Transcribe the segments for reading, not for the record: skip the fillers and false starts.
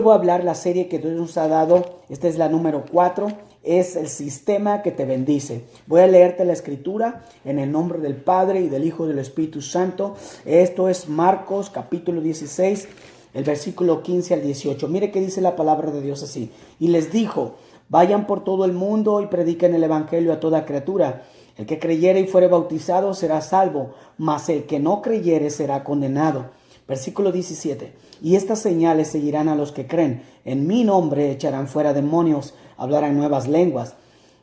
Voy a hablar la serie que Dios nos ha dado. Esta es la número 4. Es el sistema que te bendice. Voy a leerte la escritura en el nombre del Padre y del Hijo y del Espíritu Santo. Esto es Marcos capítulo 16, el versículo 15 al 18. Mire qué dice la palabra de Dios así. Y les dijo: vayan por todo el mundo y prediquen el evangelio a toda criatura. El que creyere y fuere bautizado será salvo, mas el que no creyere será condenado. Versículo 17. Y estas señales seguirán a los que creen. En mi nombre echarán fuera demonios, hablarán nuevas lenguas.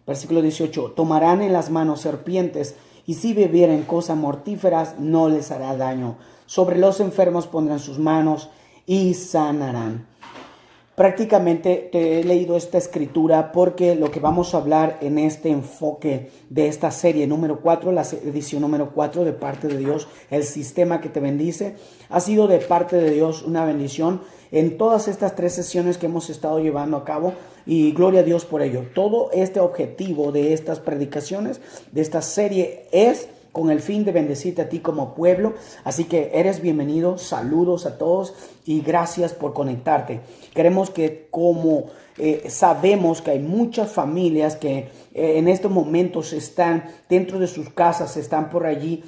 Versículo 18. Tomarán en las manos serpientes, y si bebieren cosas mortíferas no les hará daño. Sobre los enfermos pondrán sus manos y sanarán. Prácticamente te he leído esta escritura porque lo que vamos a hablar en este enfoque de esta serie número 4, la edición número 4 de parte de Dios, el sistema que te bendice, ha sido de parte de Dios una bendición en todas estas 3 sesiones que hemos estado llevando a cabo, y gloria a Dios por ello. Todo este objetivo de estas predicaciones, de esta serie, es con el fin de bendecirte a ti como pueblo. Así que eres bienvenido, saludos a todos y gracias por conectarte. Queremos que sabemos que hay muchas familias que en estos momentos están dentro de sus casas, están por allí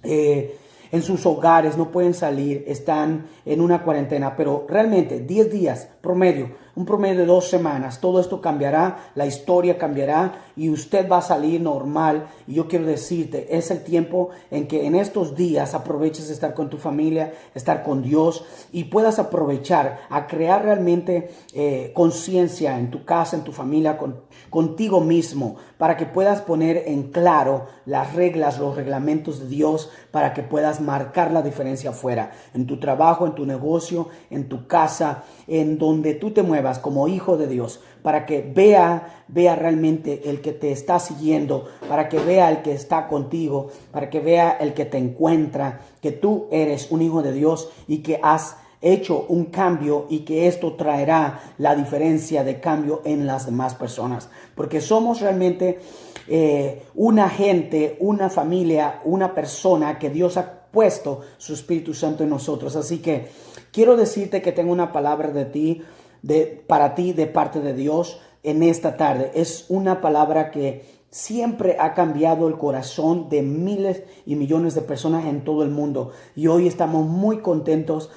en sus hogares, no pueden salir, están en una cuarentena, pero realmente 10 días promedio, un promedio de 2 semanas, todo esto cambiará, la historia cambiará y usted va a salir normal. Y yo quiero decirte, es el tiempo en que en estos días aproveches de estar con tu familia, estar con Dios, y puedas aprovechar a crear realmente conciencia en tu casa, en tu familia, contigo mismo, para que puedas poner en claro las reglas, los reglamentos de Dios, para que puedas marcar la diferencia afuera, en tu trabajo, en tu negocio, en tu casa, en donde tú te muevas como hijo de Dios, para que vea realmente el que te está siguiendo, para que vea el que está contigo, para que vea el que te encuentra, que tú eres un hijo de Dios y que has hecho un cambio, y que esto traerá la diferencia de cambio en las demás personas, porque somos realmente una gente, una familia, una persona que Dios ha puesto su Espíritu Santo en nosotros. Así que quiero decirte que tengo una palabra para ti de parte de Dios en esta tarde. Es una palabra que siempre ha cambiado el corazón de miles y millones de personas en todo el mundo, y hoy estamos muy contentos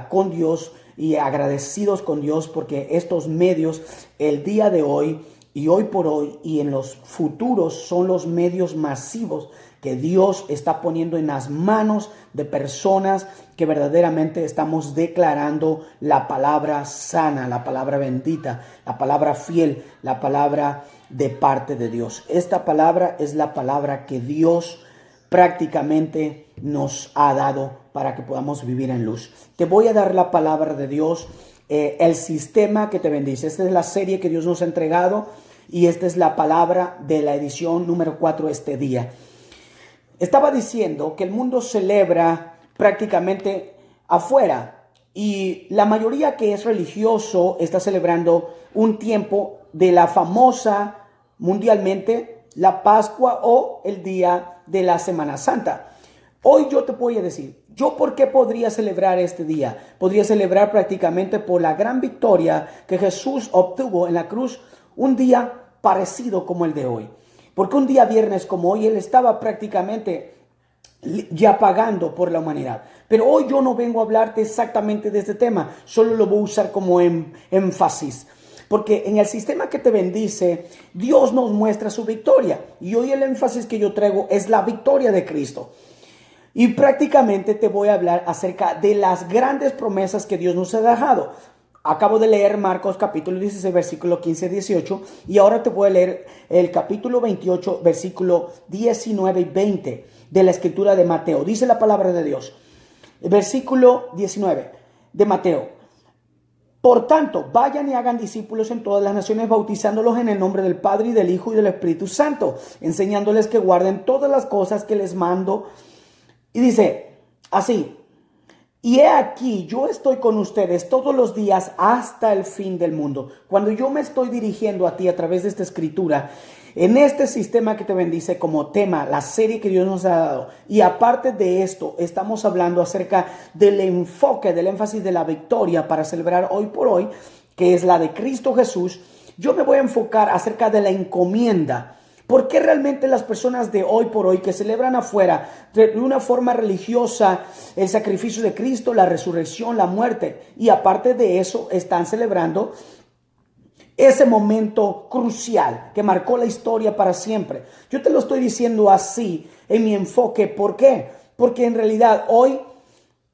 con Dios y agradecidos con Dios, porque estos medios, el día de hoy y hoy por hoy y en los futuros, son los medios masivos que Dios está poniendo en las manos de personas que verdaderamente estamos declarando la palabra sana, la palabra bendita, la palabra fiel, la palabra de parte de Dios. Esta palabra es la palabra que Dios prácticamente nos ha dado para que podamos vivir en luz. Te voy a dar la palabra de Dios, el sistema que te bendice. Esta es la serie que Dios nos ha entregado, y esta es la palabra de la edición número 4 este día. Estaba diciendo que el mundo celebra prácticamente afuera, y la mayoría que es religioso está celebrando un tiempo de la famosa mundialmente la Pascua o el día de la Semana Santa. Hoy yo te voy a decir, ¿yo por qué podría celebrar este día? Podría celebrar prácticamente por la gran victoria que Jesús obtuvo en la cruz, un día parecido como el de hoy. Porque un día viernes como hoy, Él estaba prácticamente ya pagando por la humanidad. Pero hoy yo no vengo a hablarte exactamente de este tema, solo lo voy a usar como énfasis. Porque en el sistema que te bendice, Dios nos muestra su victoria. Y hoy el énfasis que yo traigo es la victoria de Cristo. Y prácticamente te voy a hablar acerca de las grandes promesas que Dios nos ha dejado. Acabo de leer Marcos capítulo 16, versículo 15 y 18. Y ahora te voy a leer el capítulo 28, versículo 19 y 20 de la escritura de Mateo. Dice la palabra de Dios. El versículo 19 de Mateo. Por tanto, vayan y hagan discípulos en todas las naciones, bautizándolos en el nombre del Padre y del Hijo y del Espíritu Santo, enseñándoles que guarden todas las cosas que les mando. Y dice así: Y he aquí, yo estoy con ustedes todos los días hasta el fin del mundo. Cuando yo me estoy dirigiendo a ti a través de esta escritura, en este sistema que te bendice como tema, la serie que Dios nos ha dado. Y aparte de esto, estamos hablando acerca del enfoque, del énfasis de la victoria para celebrar hoy por hoy, que es la de Cristo Jesús. Yo me voy a enfocar acerca de la encomienda. ¿Por qué realmente las personas de hoy por hoy que celebran afuera de una forma religiosa el sacrificio de Cristo, la resurrección, la muerte, y aparte de eso están celebrando ese momento crucial que marcó la historia para siempre? Yo te lo estoy diciendo así en mi enfoque. ¿Por qué? Porque en realidad hoy,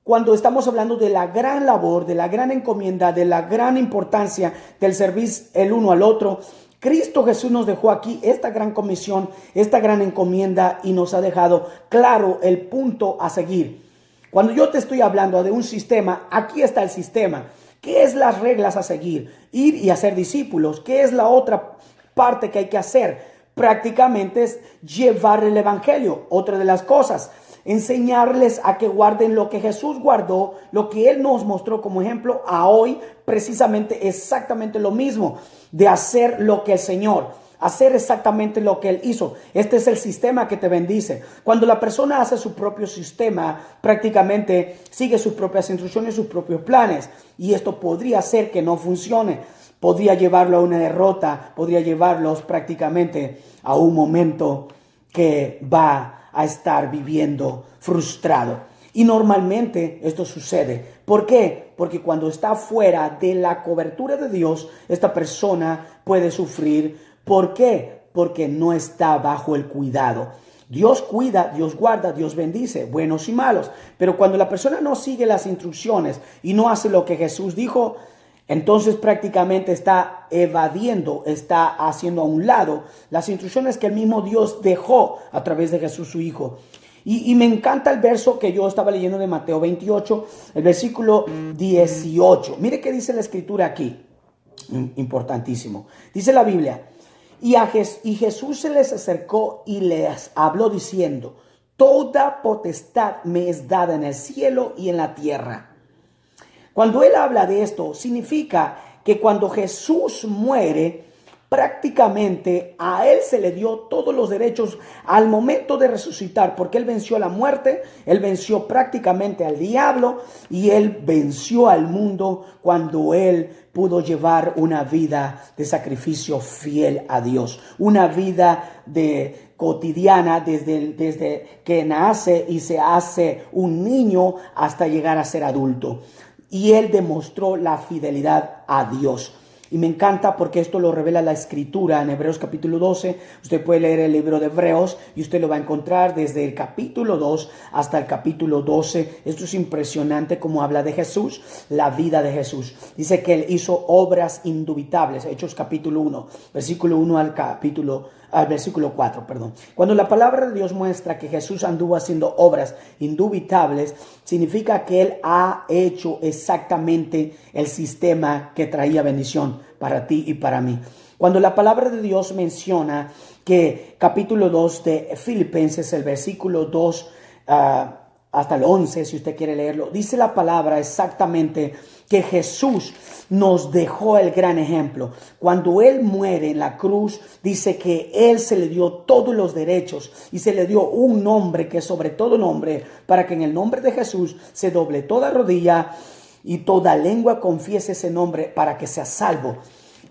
cuando estamos hablando de la gran labor, de la gran encomienda, de la gran importancia del servir el uno al otro, Cristo Jesús nos dejó aquí esta gran comisión, esta gran encomienda, y nos ha dejado claro el punto a seguir. Cuando yo te estoy hablando de un sistema, aquí está el sistema. ¿Qué es las reglas a seguir? Ir y hacer discípulos. ¿Qué es la otra parte que hay que hacer? Prácticamente es llevar el evangelio. Otra de las cosas, enseñarles a que guarden lo que Jesús guardó, lo que Él nos mostró como ejemplo, a hoy precisamente exactamente lo mismo, de hacer lo que el Señor, hacer exactamente lo que Él hizo. Este es el sistema que te bendice. Cuando la persona hace su propio sistema, prácticamente sigue sus propias instrucciones, sus propios planes, y esto podría ser que no funcione. Podría llevarlo a una derrota, podría llevarlos prácticamente a un momento que va a estar viviendo frustrado. Y normalmente esto sucede. ¿Por qué? Porque cuando está fuera de la cobertura de Dios, esta persona puede sufrir. ¿Por qué? Porque no está bajo el cuidado. Dios cuida, Dios guarda, Dios bendice, buenos y malos. Pero cuando la persona no sigue las instrucciones y no hace lo que Jesús dijo, entonces prácticamente está evadiendo, está haciendo a un lado las instrucciones que el mismo Dios dejó a través de Jesús su Hijo. Y me encanta el verso que yo estaba leyendo de Mateo 28, el versículo 18. Mire qué dice la escritura aquí, importantísimo. Dice la Biblia: y Jesús se les acercó y les habló diciendo: toda potestad me es dada en el cielo y en la tierra. Cuando él habla de esto, significa que cuando Jesús muere, prácticamente a él se le dio todos los derechos al momento de resucitar, porque él venció la muerte, él venció prácticamente al diablo y él venció al mundo cuando él pudo llevar una vida de sacrificio fiel a Dios, una vida de cotidiana desde que nace y se hace un niño hasta llegar a ser adulto. Y él demostró la fidelidad a Dios. Y me encanta porque esto lo revela la escritura en Hebreos capítulo 12. Usted puede leer el libro de Hebreos y usted lo va a encontrar desde el capítulo 2 hasta el capítulo 12. Esto es impresionante como habla de Jesús, la vida de Jesús. Dice que él hizo obras indubitables. Hechos capítulo 1, versículo 1 al versículo 4, perdón. Cuando la palabra de Dios muestra que Jesús anduvo haciendo obras indubitables, significa que él ha hecho exactamente el sistema que traía bendición para ti y para mí. Cuando la palabra de Dios menciona que capítulo 2 de Filipenses, el versículo 2 hasta el 11, si usted quiere leerlo, dice la palabra exactamente que Jesús nos dejó el gran ejemplo. Cuando él muere en la cruz, dice que él se le dio todos los derechos y se le dio un nombre que es sobre todo nombre, para que en el nombre de Jesús se doble toda rodilla y toda lengua confiese ese nombre para que sea salvo.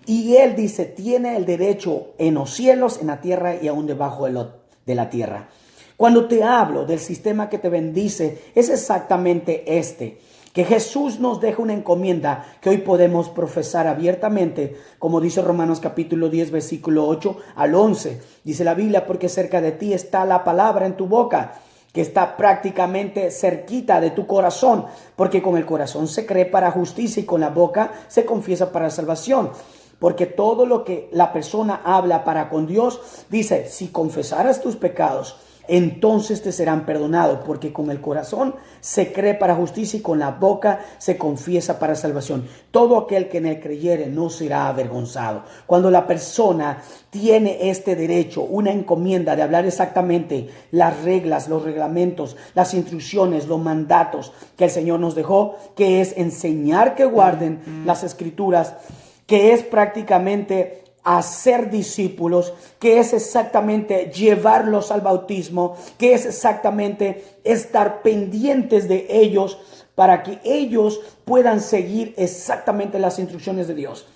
Y él dice, tiene el derecho en los cielos, en la tierra y aún debajo de la tierra. Cuando te hablo del sistema que te bendice, es exactamente este, que Jesús nos deja una encomienda que hoy podemos profesar abiertamente, como dice Romanos capítulo 10, versículo 8 al 11. Dice la Biblia: porque cerca de ti está la palabra en tu boca, que está prácticamente cerquita de tu corazón, porque con el corazón se cree para justicia y con la boca se confiesa para salvación. Porque todo lo que la persona habla para con Dios, dice, si confesaras tus pecados, entonces te serán perdonados, porque con el corazón se cree para justicia y con la boca se confiesa para salvación. Todo aquel que en él creyere no será avergonzado. Cuando la persona tiene este derecho, una encomienda de hablar exactamente las reglas, los reglamentos, las instrucciones, los mandatos que el Señor nos dejó, que es enseñar que guarden las Escrituras, que es prácticamente hacer discípulos, que es exactamente llevarlos al bautismo, que es exactamente estar pendientes de ellos para que ellos puedan seguir exactamente las instrucciones de Dios.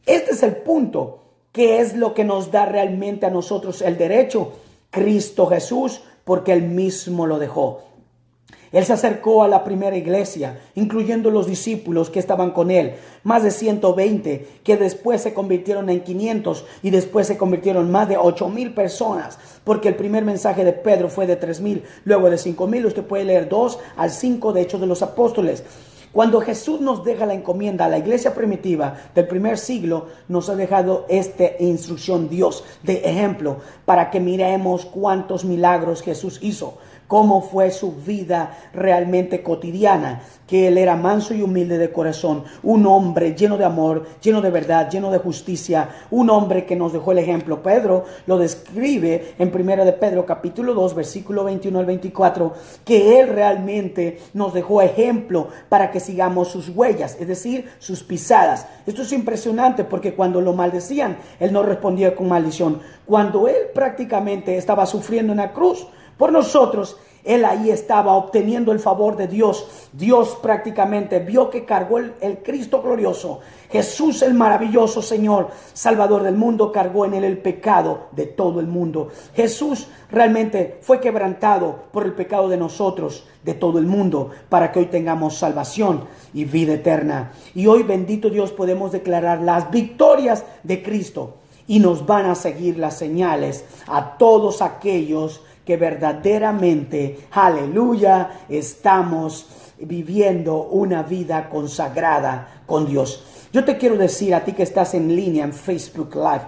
Este es el punto, que es lo que nos da realmente a nosotros el derecho. Cristo Jesús, porque Él mismo lo dejó. Él se acercó a la primera iglesia, incluyendo los discípulos que estaban con él, más de 120, que después se convirtieron en 500 y después se convirtieron más de 8,000 personas, porque el primer mensaje de Pedro fue de 3,000, luego de 5,000. Usted puede leer 2 al 5 de Hechos de los Apóstoles. Cuando Jesús nos deja la encomienda a la iglesia primitiva del primer siglo, nos ha dejado esta instrucción Dios de ejemplo para que miremos cuántos milagros Jesús hizo, cómo fue su vida realmente cotidiana, que Él era manso y humilde de corazón, un hombre lleno de amor, lleno de verdad, lleno de justicia, un hombre que nos dejó el ejemplo. Pedro lo describe en 1 de Pedro capítulo 2, versículo 21 al 24, que Él realmente nos dejó ejemplo para que sigamos sus huellas, es decir, sus pisadas. Esto es impresionante porque cuando lo maldecían, Él no respondía con maldición. Cuando Él prácticamente estaba sufriendo en la cruz por nosotros, Él ahí estaba obteniendo el favor de Dios. Dios prácticamente vio que cargó el Cristo glorioso. Jesús, el maravilloso Señor, Salvador del mundo, cargó en Él el pecado de todo el mundo. Jesús realmente fue quebrantado por el pecado de nosotros, de todo el mundo, para que hoy tengamos salvación y vida eterna. Y hoy, bendito Dios, podemos declarar las victorias de Cristo. Y nos van a seguir las señales a todos aquellos que verdaderamente, aleluya, estamos viviendo una vida consagrada con Dios. Yo te quiero decir a ti que estás en línea en Facebook Live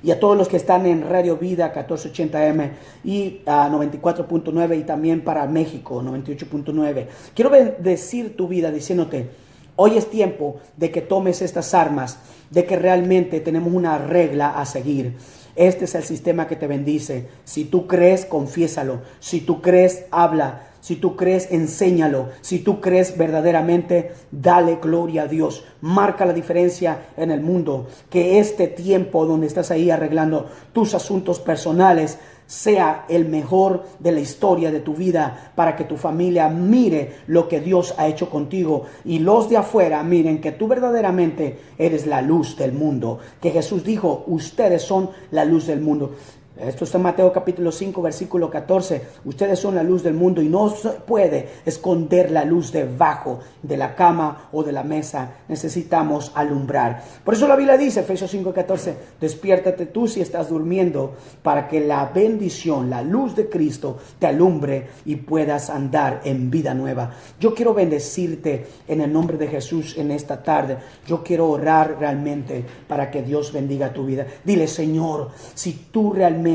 y a todos los que están en Radio Vida 1480M y 94.9 y también para México 98.9. Quiero bendecir tu vida diciéndote: hoy es tiempo de que tomes estas armas, de que realmente tenemos una regla a seguir. Este es el sistema que te bendice. Si tú crees, confiésalo. Si tú crees, habla. Si tú crees, enséñalo. Si tú crees verdaderamente, dale gloria a Dios. Marca la diferencia en el mundo. Que este tiempo donde estás ahí arreglando tus asuntos personales sea el mejor de la historia de tu vida, para que tu familia mire lo que Dios ha hecho contigo y los de afuera miren que tú verdaderamente eres la luz del mundo, que Jesús dijo: ustedes son la luz del mundo. Esto está en Mateo capítulo 5, versículo 14. Ustedes son la luz del mundo y no se puede esconder la luz debajo de la cama o de la mesa. Necesitamos alumbrar. Por eso la Biblia dice, Efesios 5, 14, despiértate tú si estás durmiendo, para que la bendición, la luz de Cristo te alumbre y puedas andar en vida nueva. Yo quiero bendecirte en el nombre de Jesús en esta tarde. Yo quiero orar realmente para que Dios bendiga tu vida. Dile: Señor, si tú realmente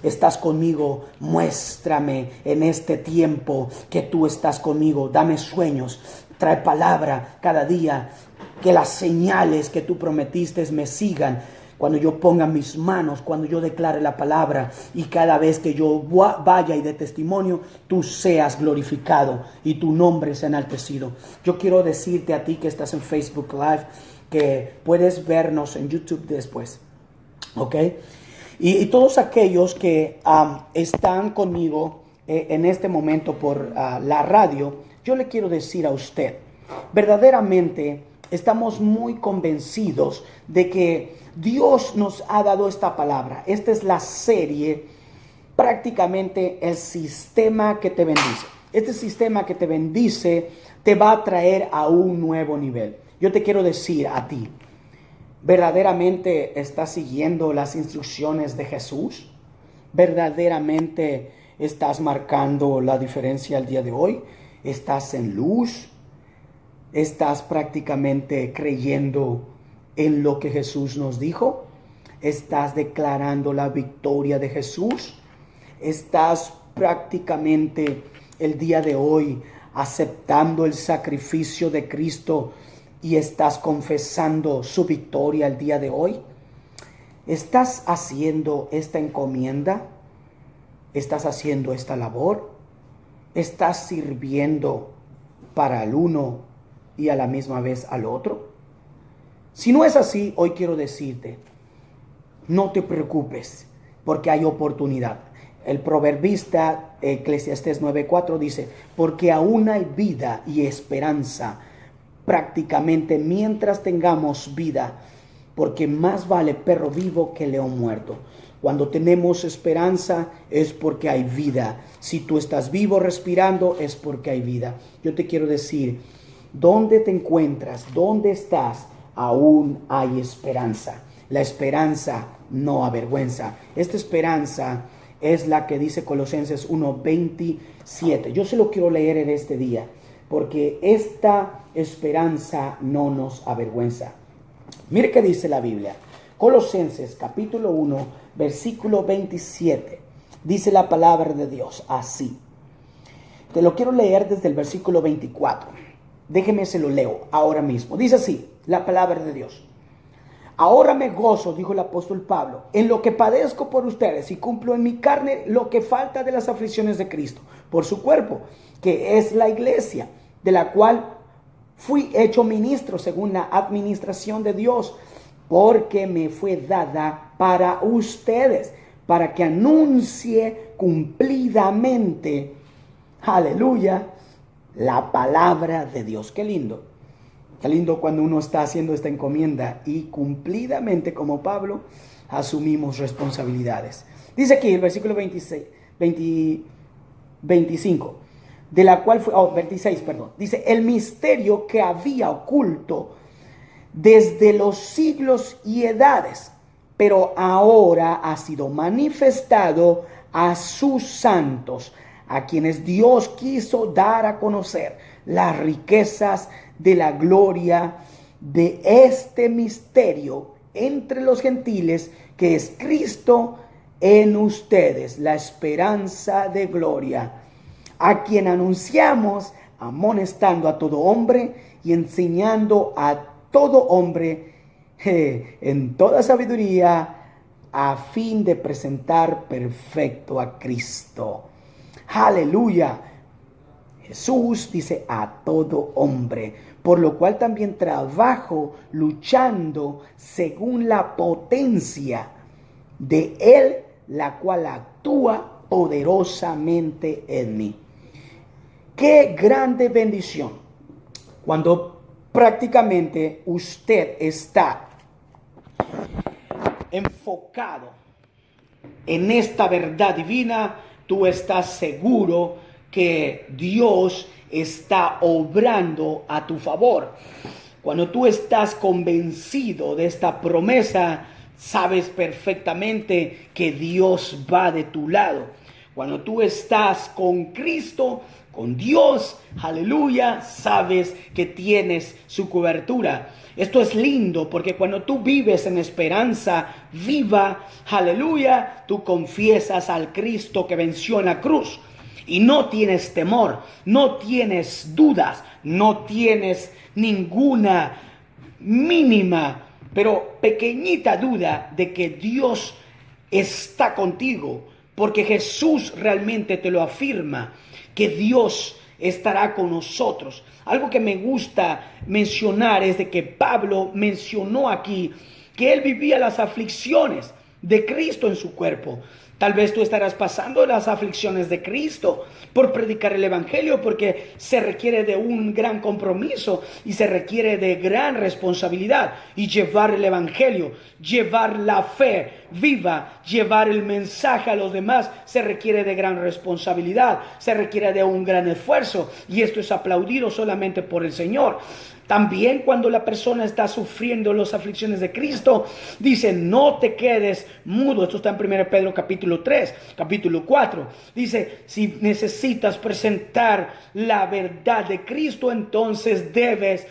estás conmigo, muéstrame en este tiempo que tú estás conmigo. Dame sueños, trae palabra cada día, que las señales que tú prometiste me sigan cuando yo ponga mis manos, cuando yo declare la palabra, y cada vez que yo vaya y dé testimonio, tú seas glorificado y tu nombre sea enaltecido. Yo quiero decirte a ti que estás en Facebook Live que puedes vernos en YouTube después, ¿ok? Y todos aquellos que están conmigo en este momento por la radio, yo le quiero decir a usted, verdaderamente estamos muy convencidos de que Dios nos ha dado esta palabra. Esta es la serie, prácticamente el sistema que te bendice. Este sistema que te bendice te va a traer a un nuevo nivel. Yo te quiero decir a ti, ¿verdaderamente estás siguiendo las instrucciones de Jesús? ¿Verdaderamente estás marcando la diferencia el día de hoy? ¿Estás en luz? ¿Estás prácticamente creyendo en lo que Jesús nos dijo? ¿Estás declarando la victoria de Jesús? ¿Estás prácticamente el día de hoy aceptando el sacrificio de Cristo y estás confesando su victoria el día de hoy? ¿Estás haciendo esta encomienda? ¿Estás haciendo esta labor? ¿Estás sirviendo para el uno y a la misma vez al otro? Si no es así, hoy quiero decirte, no te preocupes, porque hay oportunidad. El proverbista Eclesiastés 9:4 dice, porque aún hay vida y esperanza prácticamente mientras tengamos vida, porque más vale perro vivo que león muerto. Cuando tenemos esperanza es porque hay vida. Si tú estás vivo respirando es porque hay vida. Yo te quiero decir, ¿dónde te encuentras? ¿Dónde estás? Aún hay esperanza. La esperanza no avergüenza. Esta esperanza es la que dice Colosenses 1:27. Yo se lo quiero leer en este día, porque esta esperanza no nos avergüenza. Mire qué dice la Biblia. Colosenses capítulo 1, versículo 27. Dice la palabra de Dios así. Te lo quiero leer desde el versículo 24. Déjeme se lo leo ahora mismo. Dice así la palabra de Dios. Ahora me gozo, dijo el apóstol Pablo, en lo que padezco por ustedes y cumplo en mi carne lo que falta de las aflicciones de Cristo, por su cuerpo, que es la iglesia, de la cual fui hecho ministro según la administración de Dios, porque me fue dada para ustedes, para que anuncie cumplidamente, aleluya, la palabra de Dios. Qué lindo. Qué lindo cuando uno está haciendo esta encomienda y cumplidamente, como Pablo, asumimos responsabilidades. Dice aquí el versículo 25, de la cual fue, 26, perdón. Dice, el misterio que había oculto desde los siglos y edades, pero ahora ha sido manifestado a sus santos, a quienes Dios quiso dar a conocer las riquezas de la gloria de este misterio entre los gentiles, que es Cristo en ustedes, la esperanza de gloria, a quien anunciamos, amonestando a todo hombre y enseñando a todo hombre en toda sabiduría, a fin de presentar perfecto a Cristo. Aleluya. Jesús dice a todo hombre, por lo cual también trabajo luchando según la potencia de Él, la cual actúa poderosamente en mí. Qué grande bendición cuando prácticamente usted está enfocado en esta verdad divina. Tú estás seguro que Dios está obrando a tu favor. Cuando tú estás convencido de esta promesa, sabes perfectamente que Dios va de tu lado. Cuando tú estás con Cristo, con Dios, aleluya, sabes que tienes su cobertura. Esto es lindo porque cuando tú vives en esperanza viva, aleluya, tú confiesas al Cristo que venció en la cruz. Y no tienes temor, no tienes dudas, no tienes ninguna mínima, pero pequeñita duda de que Dios está contigo, porque Jesús realmente te lo afirma, que Dios estará con nosotros. Algo que me gusta mencionar es de que Pablo mencionó aquí que él vivía las aflicciones de Cristo en su cuerpo. Tal vez tú estarás pasando las aflicciones de Cristo por predicar el evangelio, porque se requiere de un gran compromiso y se requiere de gran responsabilidad. Y llevar el evangelio, llevar la fe viva, llevar el mensaje a los demás, se requiere de gran responsabilidad, se requiere de un gran esfuerzo. Y esto es aplaudido solamente por el Señor. También cuando la persona está sufriendo las aflicciones de Cristo, dice, no te quedes mudo. Esto está en 1 Pedro capítulo 3, capítulo 4. Dice, si necesitas presentar la verdad de Cristo, entonces debes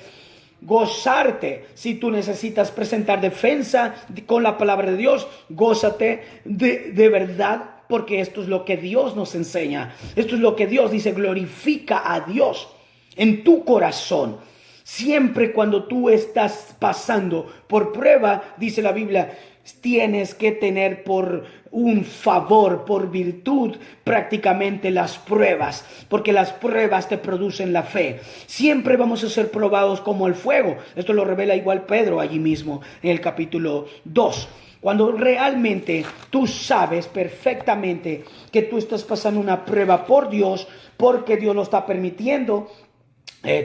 gozarte. Si tú necesitas presentar defensa con la palabra de Dios, gózate de verdad porque esto es lo que Dios nos enseña. Esto es lo que Dios dice, glorifica a Dios en tu corazón. Siempre cuando tú estás pasando por prueba, dice la Biblia, tienes que tener por un favor, por virtud, prácticamente las pruebas, porque las pruebas te producen la fe. Siempre vamos a ser probados como el fuego. Esto lo revela igual Pedro allí mismo en el capítulo 2. Cuando realmente tú sabes perfectamente que tú estás pasando una prueba por Dios, porque Dios lo está permitiendo.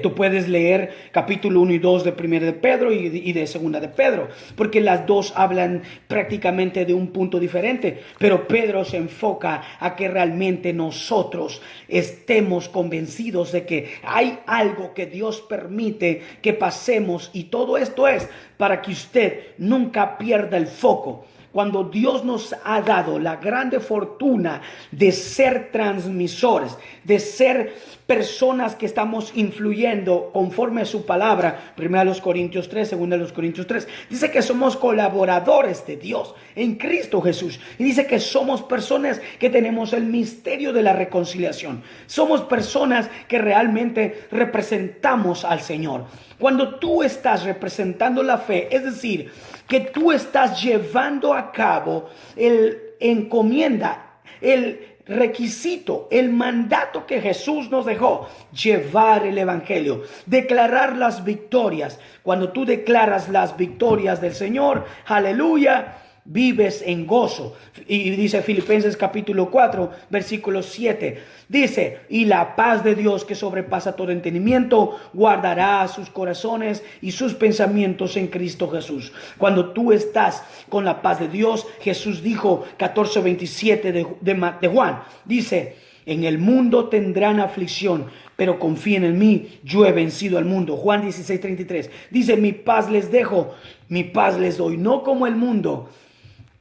Tú puedes leer capítulo 1 y 2 de 1 de Pedro y de 2 de Pedro, porque las dos hablan prácticamente de un punto diferente, pero Pedro se enfoca a que realmente nosotros estemos convencidos de que hay algo que Dios permite que pasemos, y todo esto es para que usted nunca pierda el foco. Cuando Dios nos ha dado la grande fortuna de ser transmisores, de ser personas que estamos influyendo conforme a su palabra, 1 Corintios 3, 2 Corintios 3, dice que somos colaboradores de Dios en Cristo Jesús, y dice que somos personas que tenemos el misterio de la reconciliación, somos personas que realmente representamos al Señor. Cuando tú estás representando la fe, es decir, que tú estás llevando a cabo el encomienda, el requisito, el mandato que Jesús nos dejó, llevar el evangelio, declarar las victorias. Cuando tú declaras las victorias del Señor, aleluya, vives en gozo. Y dice Filipenses capítulo 4 versículo 7, dice, y la paz de Dios que sobrepasa todo entendimiento guardará sus corazones y sus pensamientos en Cristo Jesús. Cuando tú estás con la paz de Dios, Jesús dijo 14:27 de Juan, dice, en el mundo tendrán aflicción, pero confíen en mí, yo he vencido al mundo. Juan 16:33 dice, mi paz les dejo, mi paz les doy, no como el mundo.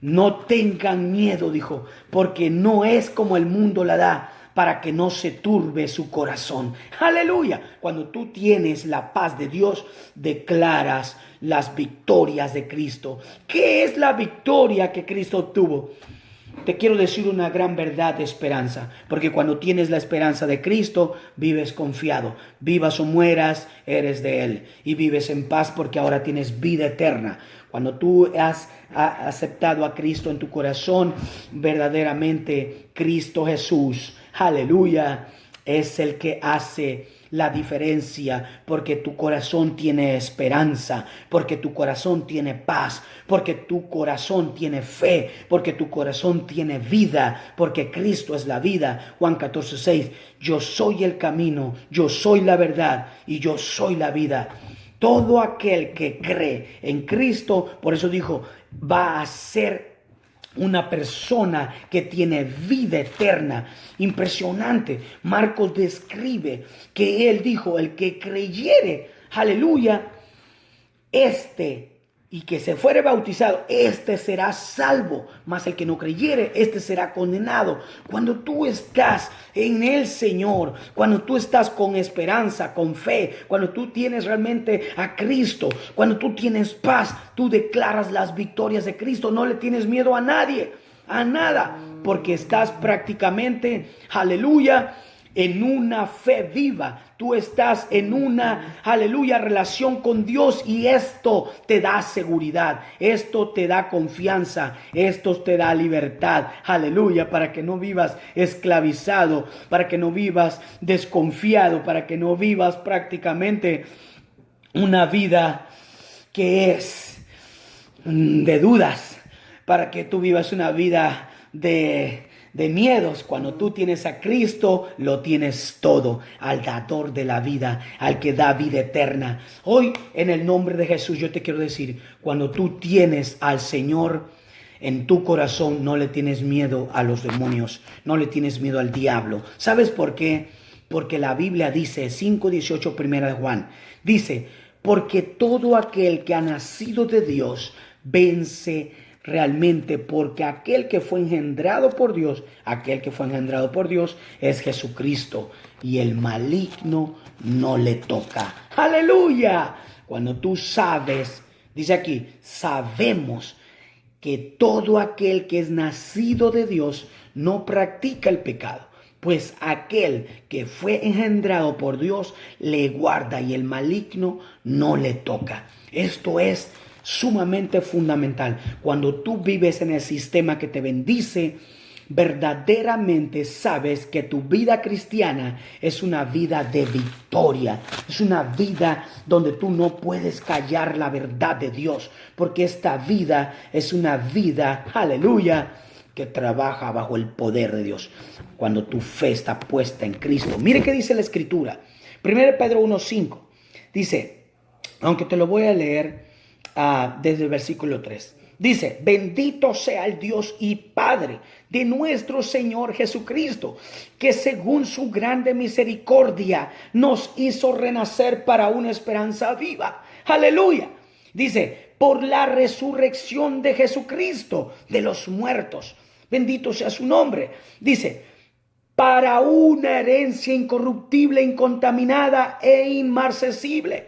No tengan miedo, dijo, porque no es como el mundo la da, para que no se turbe su corazón. Aleluya. Cuando tú tienes la paz de Dios, declaras las victorias de Cristo. ¿Qué es la victoria que Cristo obtuvo? Te quiero decir una gran verdad de esperanza, porque cuando tienes la esperanza de Cristo, vives confiado. Vivas o mueras, eres de Él, y vives en paz porque ahora tienes vida eterna. Cuando tú has aceptado a Cristo en tu corazón, verdaderamente Cristo Jesús, aleluya, es el que hace la diferencia, porque tu corazón tiene esperanza, porque tu corazón tiene paz, porque tu corazón tiene fe, porque tu corazón tiene vida, porque Cristo es la vida. Juan 14:6, yo soy el camino, yo soy la verdad y yo soy la vida. Todo aquel que cree en Cristo, por eso dijo, va a ser una persona que tiene vida eterna. Impresionante. Marcos describe que él dijo, el que creyere, aleluya, y que se fuere bautizado, será salvo, mas el que no creyere, será condenado. Cuando tú estás en el Señor, cuando tú estás con esperanza, con fe, cuando tú tienes realmente a Cristo, cuando tú tienes paz, tú declaras las victorias de Cristo, no le tienes miedo a nadie, a nada, porque estás prácticamente, aleluya, en una fe viva. Tú estás en una, aleluya, relación con Dios, y esto te da seguridad, esto te da confianza, esto te da libertad, aleluya, para que no vivas esclavizado, para que no vivas desconfiado, para que no vivas prácticamente una vida que es de dudas, para que tú vivas una vida de miedos. Cuando tú tienes a Cristo, lo tienes todo, al dador de la vida, al que da vida eterna. Hoy, en el nombre de Jesús, yo te quiero decir, cuando tú tienes al Señor en tu corazón, no le tienes miedo a los demonios, no le tienes miedo al diablo. ¿Sabes por qué? Porque la Biblia dice, 5:18, 1 de Juan, dice, porque todo aquel que ha nacido de Dios vence realmente, porque aquel que fue engendrado por Dios es Jesucristo, y el maligno no le toca. ¡Aleluya! Cuando tú sabes, dice aquí, sabemos que todo aquel que es nacido de Dios no practica el pecado, pues aquel que fue engendrado por Dios le guarda y el maligno no le toca. Esto es sumamente fundamental. Cuando tú vives en el sistema que te bendice, verdaderamente sabes que tu vida cristiana es una vida de victoria, es una vida donde tú no puedes callar la verdad de Dios, porque esta vida es una vida, aleluya, que trabaja bajo el poder de Dios. Cuando tu fe está puesta en Cristo. Mire qué dice la Escritura. 1 Pedro 1:5 dice, aunque te lo voy a leer desde el versículo 3. Dice, bendito sea el Dios y Padre de nuestro Señor Jesucristo, que según su grande misericordia nos hizo renacer para una esperanza viva. Aleluya. Dice, por la resurrección de Jesucristo de los muertos. Bendito sea su nombre. Dice, para una herencia incorruptible, incontaminada e inmarcesible,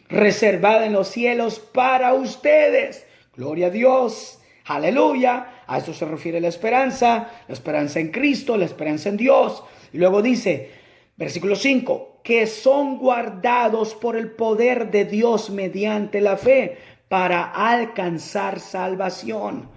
reservada en los cielos para ustedes. Gloria a Dios. Aleluya. A esto se refiere la esperanza en Cristo, la esperanza en Dios. Y luego dice, versículo 5, que son guardados por el poder de Dios mediante la fe para alcanzar salvación,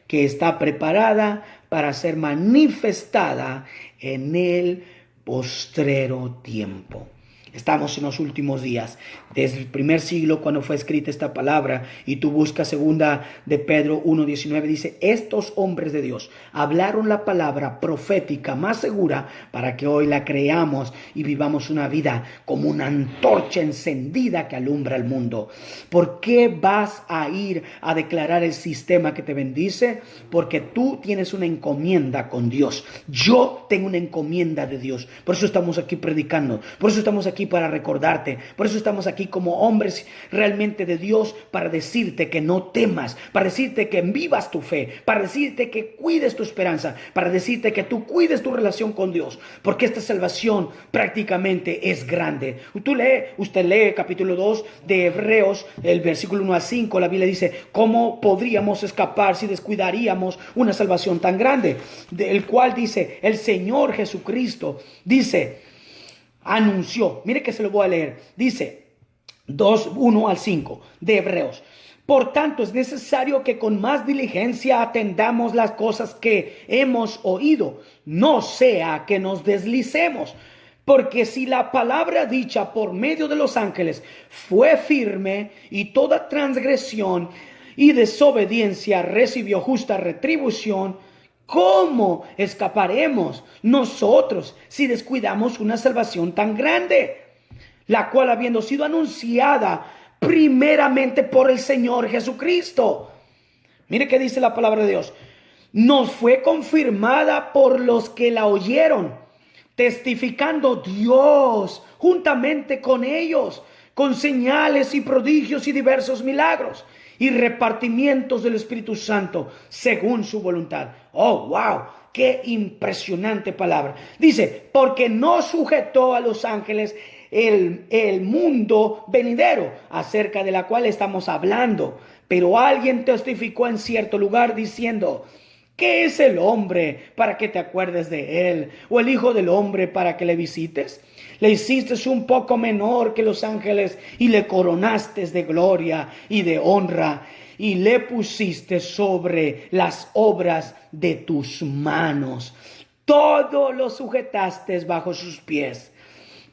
que está preparada para ser manifestada en el postrero tiempo. Estamos en los últimos días, desde el primer siglo cuando fue escrita esta palabra, y tú buscas segunda de Pedro 1:19, dice, estos hombres de Dios hablaron la palabra profética más segura para que hoy la creamos y vivamos una vida como una antorcha encendida que alumbra el mundo. ¿Por qué vas a ir a declarar el sistema que te bendice? Porque tú tienes una encomienda con Dios. Yo tengo una encomienda de Dios. Por eso estamos aquí predicando, por eso estamos aquí para recordarte, por eso estamos aquí como hombres realmente de Dios, para decirte que no temas, para decirte que vivas tu fe, para decirte que cuides tu esperanza, para decirte que tú cuides tu relación con Dios, porque esta salvación prácticamente es grande. Usted lee capítulo 2 de Hebreos, el versículo 1-5, la Biblia dice, ¿cómo podríamos escapar si descuidaríamos una salvación tan grande? Del cual dice, el Señor Jesucristo, dice, anunció, mire que se lo voy a leer, dice 2:1-5 de Hebreos, por tanto es necesario que con más diligencia atendamos las cosas que hemos oído, no sea que nos deslicemos, porque si la palabra dicha por medio de los ángeles fue firme y toda transgresión y desobediencia recibió justa retribución, ¿cómo escaparemos nosotros si descuidamos una salvación tan grande? La cual habiendo sido anunciada primeramente por el Señor Jesucristo. Mire qué dice la palabra de Dios. Nos fue confirmada por los que la oyeron, testificando Dios juntamente con ellos, con señales y prodigios y diversos milagros y repartimientos del Espíritu Santo según su voluntad. Oh, wow, qué impresionante palabra. Dice, porque no sujetó a los ángeles el mundo venidero, acerca de la cual estamos hablando. Pero alguien testificó en cierto lugar diciendo, ¿qué es el hombre para que te acuerdes de él? ¿O el hijo del hombre para que le visites? Le hiciste un poco menor que los ángeles y le coronaste de gloria y de honra y le pusiste sobre las obras de tus manos. Todo lo sujetaste bajo sus pies.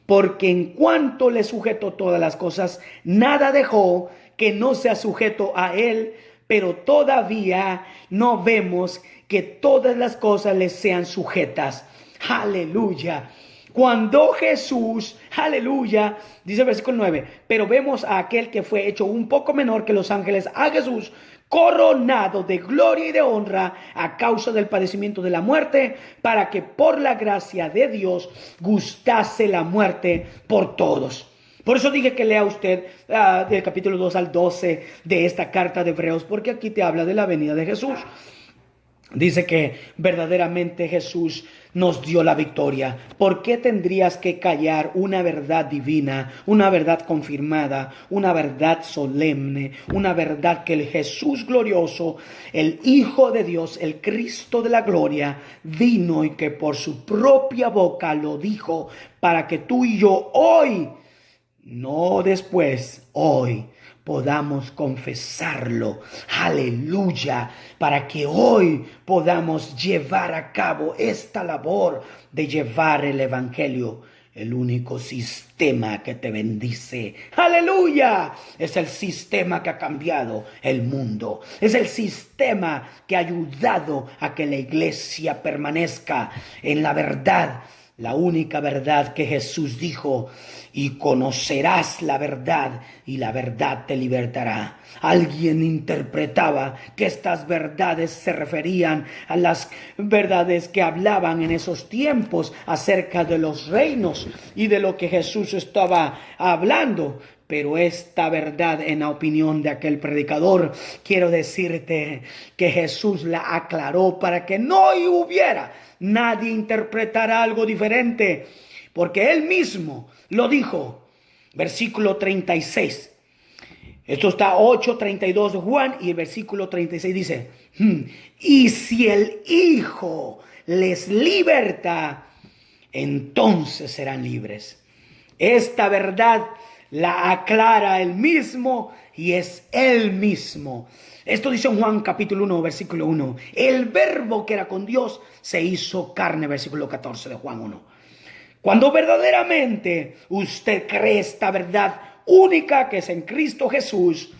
Porque en cuanto le sujetó todas las cosas, nada dejó que no sea sujeto a él, pero todavía no vemos que todas las cosas le sean sujetas. Aleluya. Cuando Jesús, aleluya, dice el versículo 9, pero vemos a aquel que fue hecho un poco menor que los ángeles, a Jesús, coronado de gloria y de honra a causa del padecimiento de la muerte, para que por la gracia de Dios gustase la muerte por todos. Por eso dije que lea usted del capítulo 2 al 12 de esta carta de Hebreos, porque aquí te habla de la venida de Jesús. Dice que verdaderamente Jesús nos dio la victoria. ¿Por qué tendrías que callar una verdad divina, una verdad confirmada, una verdad solemne, una verdad que el Jesús glorioso, el Hijo de Dios, el Cristo de la gloria, vino y que por su propia boca lo dijo para que tú y yo hoy, no después, hoy podamos confesarlo, aleluya, para que hoy podamos llevar a cabo esta labor de llevar el evangelio, el único sistema que te bendice, aleluya, es el sistema que ha cambiado el mundo, es el sistema que ha ayudado a que la iglesia permanezca en la verdad, la única verdad que Jesús dijo, y conocerás la verdad y la verdad te libertará. Alguien interpretaba que estas verdades se referían a las verdades que hablaban en esos tiempos acerca de los reinos y de lo que Jesús estaba hablando. Pero esta verdad, en la opinión de aquel predicador, quiero decirte que Jesús la aclaró para que no hubiera nadie interpretara algo diferente, porque él mismo lo dijo. Versículo 36. Esto está 8:32 de Juan, y el versículo 36 dice, y si el Hijo les liberta, entonces serán libres. Esta verdad la aclara él mismo y es él mismo. Esto dice en Juan capítulo 1, versículo 1. El verbo que era con Dios se hizo carne, versículo 14 de Juan 1. Cuando verdaderamente usted cree esta verdad única que es en Cristo Jesús,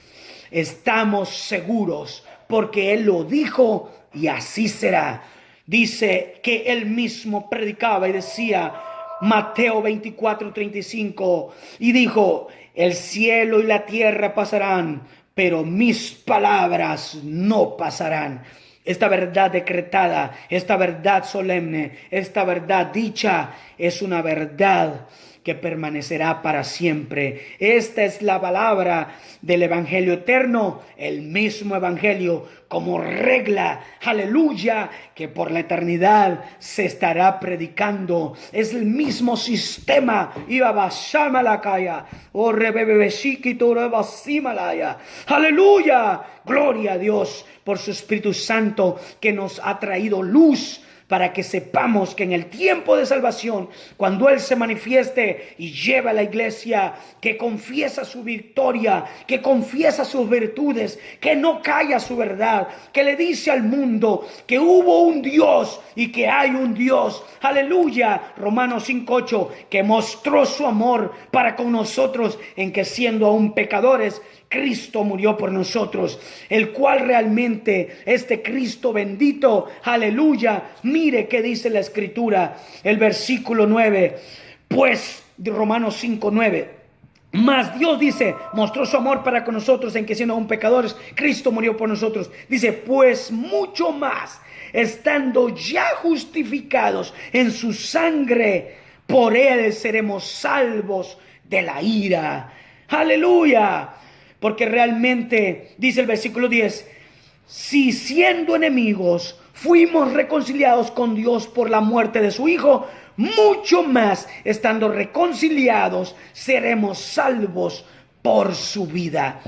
estamos seguros porque Él lo dijo y así será. Dice que Él mismo predicaba y decía, Mateo 24:35, y dijo, el cielo y la tierra pasarán, pero mis palabras no pasarán. Esta verdad decretada, esta verdad solemne, esta verdad dicha es una verdad que permanecerá para siempre. Esta es la palabra del evangelio eterno, el mismo evangelio como regla, aleluya, que por la eternidad se estará predicando. Es el mismo sistema. Aleluya, gloria a Dios por su Espíritu Santo que nos ha traído luz, para que sepamos que en el tiempo de salvación, cuando Él se manifieste y lleva a la iglesia, que confiesa su victoria, que confiesa sus virtudes, que no calla su verdad, que le dice al mundo que hubo un Dios y que hay un Dios, aleluya, Romanos 5:8, que mostró su amor para con nosotros en que siendo aún pecadores, Cristo murió por nosotros, el cual realmente este Cristo bendito, aleluya, mire qué dice la Escritura, el versículo 9, pues de Romanos 5:9, mas Dios dice, mostró su amor para con nosotros en que siendo aún pecadores, Cristo murió por nosotros. Dice, pues mucho más, estando ya justificados en su sangre, por Él seremos salvos de la ira. Aleluya. Porque realmente, dice el versículo 10, si siendo enemigos fuimos reconciliados con Dios por la muerte de su Hijo, mucho más, estando reconciliados, seremos salvos por su vida.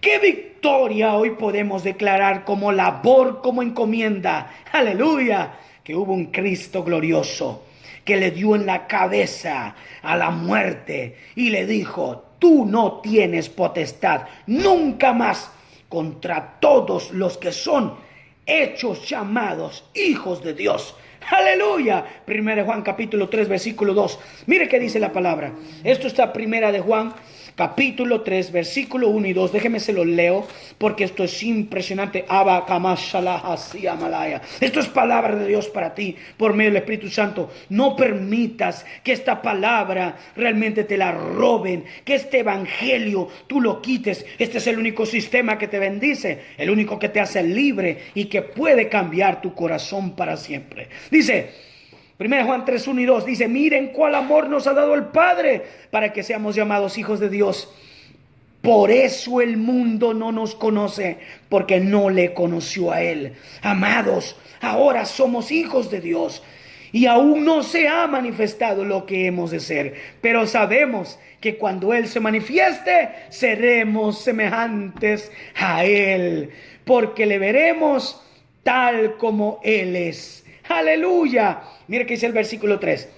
¡Qué victoria hoy podemos declarar como labor, como encomienda! ¡Aleluya! Que hubo un Cristo glorioso que le dio en la cabeza a la muerte y le dijo, tú no tienes potestad nunca más contra todos los que son hechos llamados hijos de Dios. Aleluya. Primera de Juan capítulo 3 versículo 2. Mire qué dice la palabra. Esto está primera de Juan capítulo 3 versículo 1 y 2. Déjeme se lo leo porque esto es impresionante. Esto es palabra de Dios para ti por medio del Espíritu Santo. No permitas que esta palabra realmente te la roben, que este evangelio tú lo quites. Este es el único sistema que te bendice, el único que te hace libre y que puede cambiar tu corazón para siempre. Dice 1 Juan 3, 1 y 2, dice, miren cuál amor nos ha dado el Padre para que seamos llamados hijos de Dios. Por eso el mundo no nos conoce, porque no le conoció a Él. Amados, ahora somos hijos de Dios y aún no se ha manifestado lo que hemos de ser, pero sabemos que cuando Él se manifieste, seremos semejantes a Él, porque le veremos tal como Él es. Aleluya. Mira que dice el versículo 3.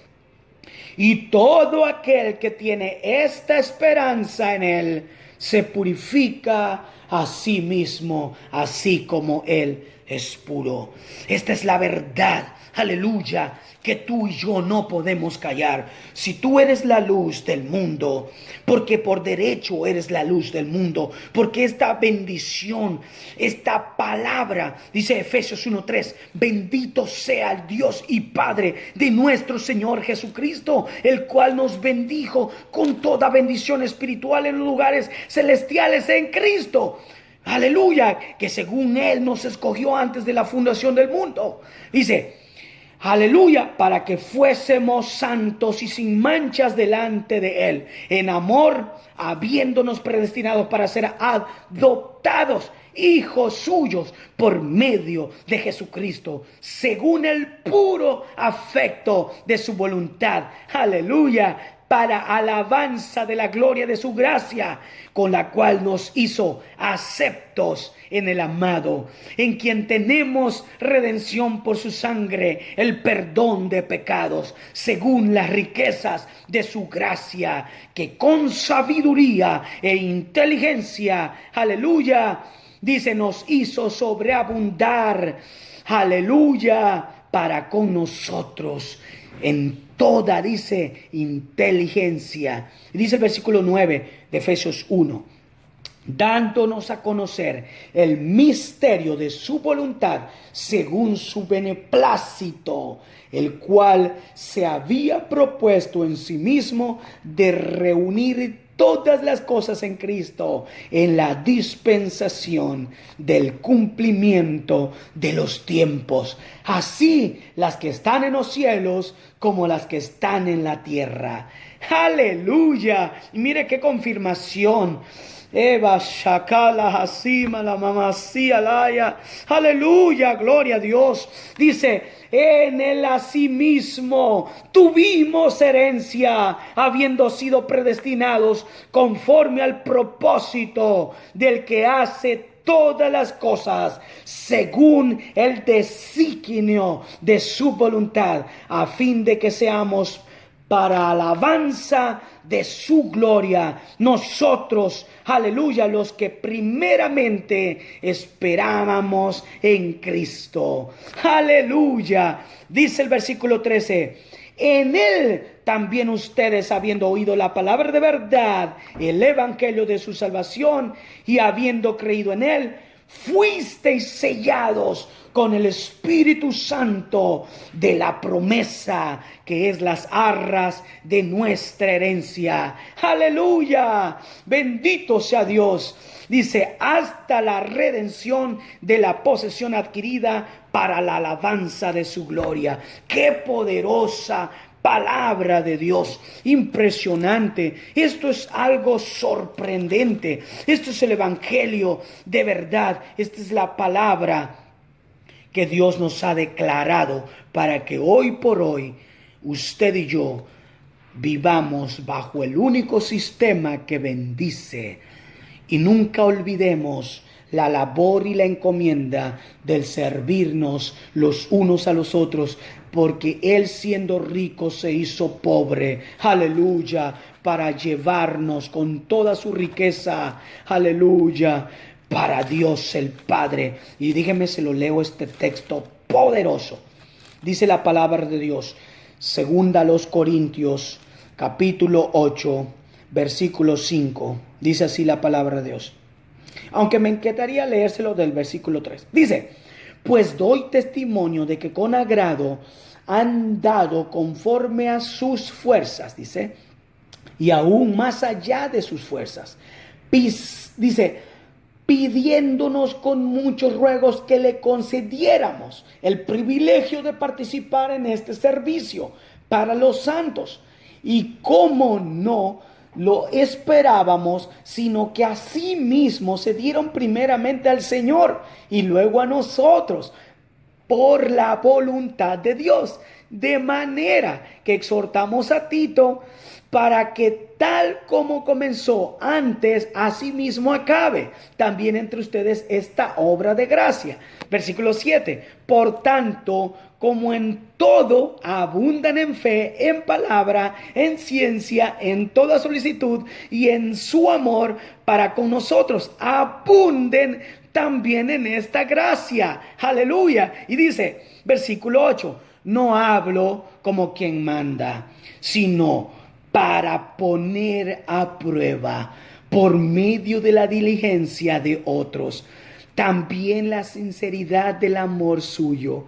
Y todo aquel que tiene esta esperanza en Él, se purifica a sí mismo, así como Él es puro. Esta es la verdad, aleluya, que tú y yo no podemos callar. Si tú eres la luz del mundo, porque por derecho eres la luz del mundo, porque esta bendición, esta palabra, dice Efesios 1:3, bendito sea el Dios y Padre de nuestro Señor Jesucristo, el cual nos bendijo con toda bendición espiritual en los lugares celestiales en Cristo. Aleluya, que según Él nos escogió antes de la fundación del mundo. Dice, aleluya, para que fuésemos santos y sin manchas delante de Él, en amor, habiéndonos predestinados para ser adoptados hijos suyos por medio de Jesucristo, según el puro afecto de su voluntad. Aleluya, para alabanza de la gloria de su gracia, con la cual nos hizo aceptos en el amado, en quien tenemos redención por su sangre, el perdón de pecados, según las riquezas de su gracia, que con sabiduría e inteligencia, aleluya, dice, nos hizo sobreabundar, aleluya, para con nosotros en toda, dice, inteligencia. Dice el versículo 9 de Efesios 1, dándonos a conocer el misterio de su voluntad según su beneplácito, el cual se había propuesto en sí mismo de reunir todas las cosas en Cristo, en la dispensación del cumplimiento de los tiempos, así las que están en los cielos como las que están en la tierra. Aleluya. Y mire qué confirmación. Eva Shakala Hasima la Mamacía Laya. Aleluya, gloria a Dios. Dice, en él asimismo tuvimos herencia, habiendo sido predestinados conforme al propósito del que hace todas las cosas según el designio de su voluntad, a fin de que seamos para alabanza de su gloria, nosotros, aleluya, los que primeramente esperábamos en Cristo. Aleluya. Dice el versículo 13, en Él también ustedes, habiendo oído la palabra de verdad, el evangelio de su salvación, y habiendo creído en Él, fuisteis sellados con el Espíritu Santo de la promesa, que es las arras de nuestra herencia. Aleluya, bendito sea Dios. Dice, hasta la redención de la posesión adquirida para la alabanza de su gloria. Qué poderosa palabra de Dios, impresionante. Esto es algo sorprendente. Esto es el evangelio de verdad. Esta es la palabra que Dios nos ha declarado para que hoy por hoy usted y yo vivamos bajo el único sistema que bendice, y nunca olvidemos la labor y la encomienda del servirnos los unos a los otros, porque Él, siendo rico, se hizo pobre, aleluya, para llevarnos con toda su riqueza, aleluya, para Dios el Padre. Y dígame, se lo leo, este texto poderoso. Dice la palabra de Dios, segunda a los Corintios, capítulo 8, versículo 5. Dice así la palabra de Dios, aunque me encantaría leérselo del versículo 3. Dice, pues doy testimonio de que con agrado han dado conforme a sus fuerzas, dice, y aún más allá de sus fuerzas. Dice, pidiéndonos con muchos ruegos que le concediéramos el privilegio de participar en este servicio para los santos. Y cómo no, lo esperábamos, sino que asimismo se dieron primeramente al Señor y luego a nosotros, por la voluntad de Dios. De manera que exhortamos a Tito para que tal como comenzó antes, asimismo acabe también entre ustedes esta obra de gracia. Versículo 7. Por tanto, como en todo abundan en fe, en palabra, en ciencia, en toda solicitud y en su amor para con nosotros, abunden también en esta gracia. Aleluya. Y dice, versículo 8, no hablo como quien manda, sino para poner a prueba por medio de la diligencia de otros, también la sinceridad del amor suyo,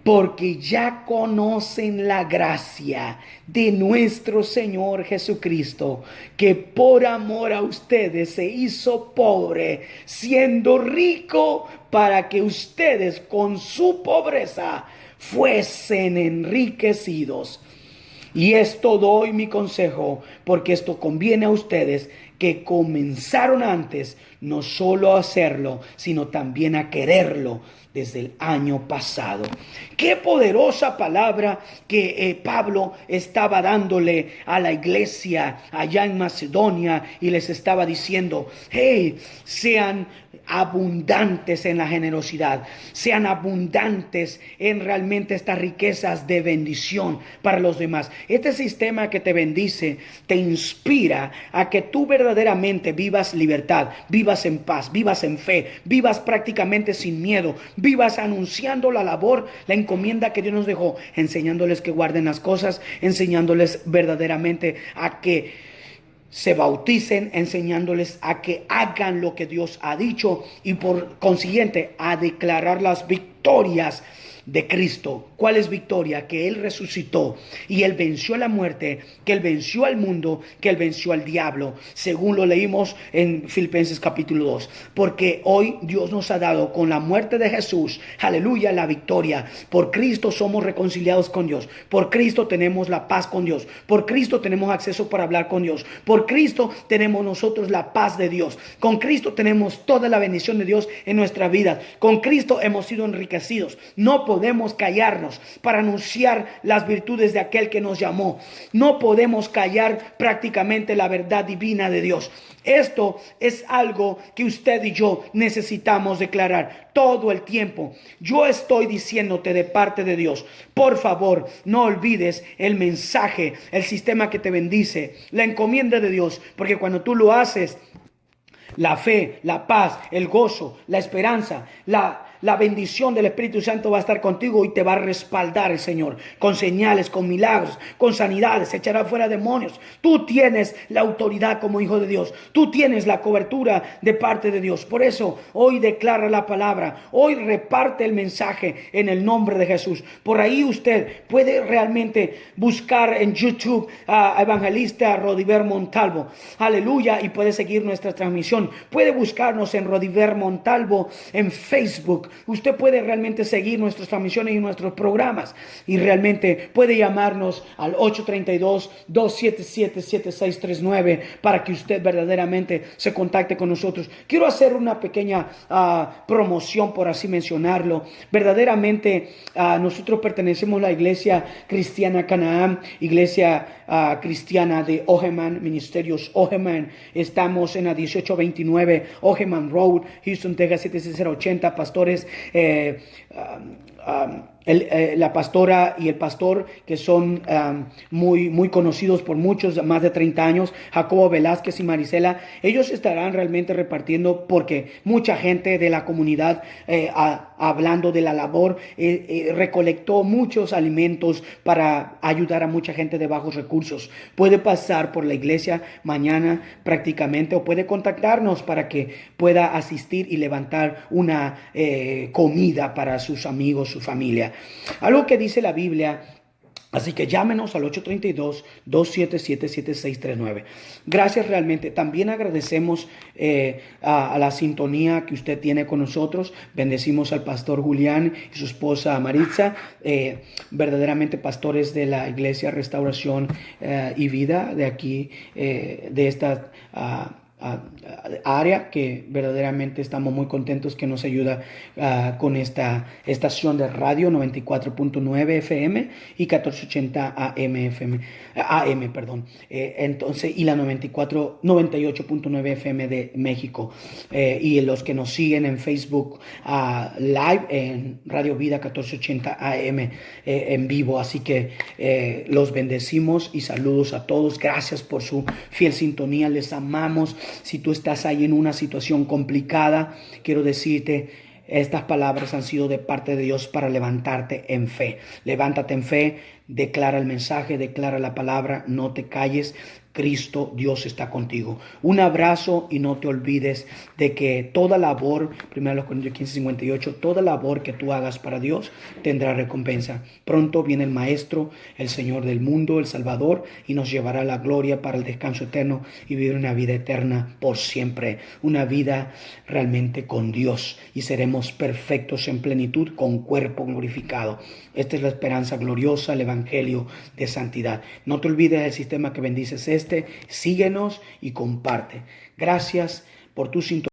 porque ya conocen la gracia de nuestro Señor Jesucristo, que por amor a ustedes se hizo pobre, siendo rico, para que ustedes con su pobreza fuesen enriquecidos. Y esto doy mi consejo, porque esto conviene a ustedes que comenzaron antes, no solo a hacerlo, sino también a quererlo desde el año pasado. Qué poderosa palabra que Pablo estaba dándole a la iglesia allá en Macedonia, y les estaba diciendo, hey, sean abundantes en la generosidad, sean abundantes en realmente estas riquezas de bendición para los demás. Este sistema que te bendice te inspira a que tú verdaderamente vivas libertad, vivas en paz, vivas en fe, vivas prácticamente sin miedo, vivas anunciando la labor, la encomienda que Dios nos dejó, enseñándoles que guarden las cosas, enseñándoles verdaderamente a que se bauticen, enseñándoles a que hagan lo que Dios ha dicho, y por consiguiente a declarar las victorias de Cristo. ¿Cuál es victoria? Que Él resucitó y Él venció la muerte, que Él venció al mundo, que Él venció al diablo, según lo leímos en Filipenses capítulo 2. Porque hoy Dios nos ha dado con la muerte de Jesús, aleluya, la victoria. Por Cristo somos reconciliados con Dios. Por Cristo tenemos la paz con Dios. Por Cristo tenemos acceso para hablar con Dios. Por Cristo tenemos nosotros la paz de Dios. Con Cristo tenemos toda la bendición de Dios en nuestra vida. Con Cristo hemos sido enriquecidos. No podemos callarnos para anunciar las virtudes de aquel que nos llamó. No podemos callar prácticamente la verdad divina de Dios. Esto es algo que usted y yo necesitamos declarar todo el tiempo. Yo estoy diciéndote de parte de Dios, por favor, no olvides el mensaje, el sistema que te bendice, la encomienda de Dios, porque cuando tú lo haces, la fe, la paz, el gozo, la esperanza, la bendición del Espíritu Santo va a estar contigo y te va a respaldar el Señor con señales, con milagros, con sanidades, echará fuera demonios. Tú tienes la autoridad como hijo de Dios. Tú tienes la cobertura de parte de Dios. Por eso hoy declara la palabra. Hoy reparte el mensaje en el nombre de Jesús. Por ahí usted puede realmente buscar en YouTube a Evangelista Rodiver Montalvo. Aleluya. Y puede seguir nuestra transmisión. Puede buscarnos en Rodiver Montalvo en Facebook. Usted puede realmente seguir nuestras transmisiones y nuestros programas, y realmente puede llamarnos al 832-277-7639 para que usted verdaderamente se contacte con nosotros. Quiero hacer una pequeña promoción, por así mencionarlo. Verdaderamente nosotros pertenecemos a la Iglesia Cristiana Canaán, Iglesia Cristiana de Ojeman, Ministerios Ojeman. Estamos en la 1829 Ojeman Road, Houston, Texas 76080. Pastores, la pastora y el pastor, que son muy conocidos por muchos, más de 30 años, Jacobo Velázquez y Marisela. Ellos estarán realmente repartiendo, porque mucha gente de la comunidad, hablando de la labor, recolectó muchos alimentos para ayudar a mucha gente de bajos recursos. Puede pasar por la iglesia mañana prácticamente, o puede contactarnos para que pueda asistir y levantar una comida para sus amigos, su familia. Algo que dice la Biblia Así que llámenos al 832-277-7639. Gracias realmente. También agradecemos a la sintonía que usted tiene con nosotros. Bendecimos al pastor Julián y su esposa Maritza, verdaderamente pastores de la Iglesia Restauración y Vida de aquí, de esta área, que verdaderamente estamos muy contentos que nos ayuda con esta estación de radio 94.9 FM y 1480 AM, perdón. Entonces, y la 98.9 FM de México. Y los que nos siguen en Facebook live en Radio Vida 1480 AM en vivo. Así que los bendecimos y saludos a todos. Gracias por su fiel sintonía. Les amamos. Si tú estás ahí en una situación complicada, quiero decirte, estas palabras han sido de parte de Dios para levantarte en fe. Levántate en fe, declara el mensaje, declara la palabra, no te calles. Cristo, Dios está contigo. Un abrazo y no te olvides de que toda labor, 1 Corintios 15:58, toda labor que tú hagas para Dios tendrá recompensa. Pronto viene el Maestro, el Señor del mundo, el Salvador, y nos llevará a la gloria para el descanso eterno y vivir una vida eterna por siempre. Una vida realmente con Dios, y seremos perfectos en plenitud con cuerpo glorificado. Esta es la esperanza gloriosa, el Evangelio de santidad. No te olvides del sistema que bendices síguenos y comparte. Gracias por tu sintonía.